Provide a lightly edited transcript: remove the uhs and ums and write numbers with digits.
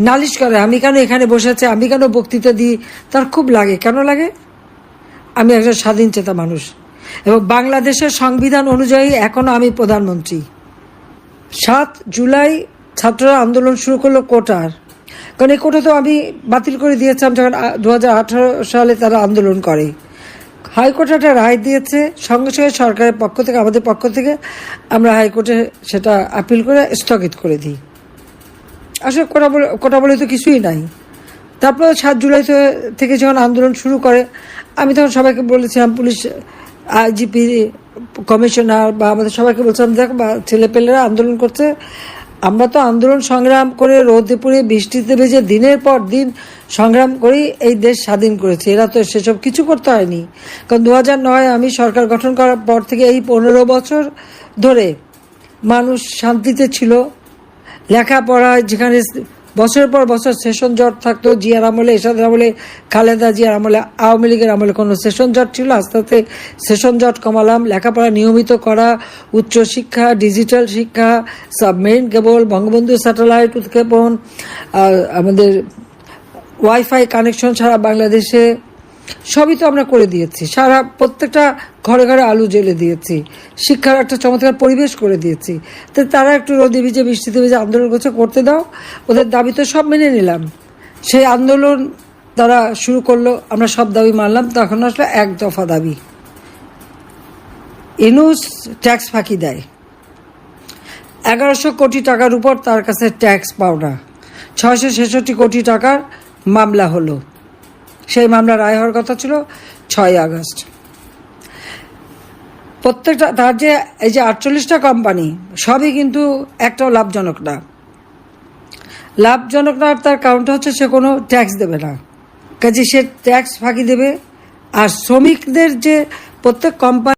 নালিশ করে, আমি কেন এখানে বসে আছি, আমি কেন বক্তৃতা দিই। তার খুব লাগে। কেন লাগে? আমি একজন স্বাধীন চেতা মানুষ এবং বাংলাদেশের সংবিধান অনুযায়ী এখনও আমি প্রধানমন্ত্রী। 7 জুলাই ছাত্ররা আন্দোলন শুরু করলো কোটার, কারণ এই কোটা তো আমি বাতিল করে দিয়েছিলাম যখন 2018 সালে তারা আন্দোলন করে। হাইকোর্ট একটা রায় দিয়েছে, সঙ্গে সঙ্গে সরকারের পক্ষ থেকে, আমাদের পক্ষ থেকে আমরা হাইকোর্টে সেটা আপিল করে স্থগিত করে দিই। আসলে কোটা বলে তো কিছুই নাই। তারপর 7 জুলাই থেকে যখন আন্দোলন শুরু করে, আমি তখন সবাইকে বলেছিলাম, পুলিশ আইজিপি কমিশনার বা আমাদের সবাইকে বলছিলাম, দেখ ছেলেপেলেরা আন্দোলন করছে, আমরা তো আন্দোলন সংগ্রাম করে রোদে পুড়ে বৃষ্টিতে ভেজে দিনের পর দিন সংগ্রাম করেই এই দেশ স্বাধীন করেছে। এরা তো সেসব কিছু করতে হয়নি। কারণ 2009 আমি সরকার গঠন করার পর থেকে এই 15 বছর ধরে মানুষ শান্তিতে ছিল। লেখাপড়ায় যেখানে বছরের পর বছর সেশন জট থাকতো, জিয়ার আমলে, এরশাদের আমলে, খালেদা জিয়ার আমলে, আওয়ামী লীগের আমলে কোনো সেশন জট ছিল, আস্তে আস্তে সেশন জট কমালাম। লেখাপড়া নিয়মিত করা, উচ্চশিক্ষা, ডিজিটাল শিক্ষা, সাবমেরিন কেবল, বঙ্গবন্ধু স্যাটেলাইট উৎক্ষেপণ, আমাদের ওয়াইফাই কানেকশন সারা বাংলাদেশে, সবই তো আমরা করে দিয়েছি। প্রত্যেকটা ঘরে ঘরে আলু জ্বেলে দিয়েছি, শিক্ষার একটা চমৎকার পরিবেশ করে দিয়েছি। তো তারা একটু রোদে ভিজে বৃষ্টিতে ভিজে আন্দোলন করতে দাও, ওদের দাবি তো সব মেনে নিলাম। সেই আন্দোলন তারা শুরু করলো, আমরা সব দাবি মানলাম। তখন আসলে 1 দফা দাবি, ইউনূস ট্যাক্স ফাঁকি দেয়। 1100 কোটি টাকার উপর তার কাছে ট্যাক্স পাওনা, 666 কোটি টাকার মামলা হলো। সেই মামলা রায় হওয়ার কথা ছিল 6 আগস্ট। প্রত্যেকটা তার যে এই যে 48টা কোম্পানি, সবই কিন্তু একটাও লাভজনক না। লাভজনক না, তার কারণটা হচ্ছে সে কোনো ট্যাক্স দেবে না, কাজে সে ট্যাক্স ফাঁকি দেবে। আর শ্রমিকদের যে প্রত্যেক কোম্পানি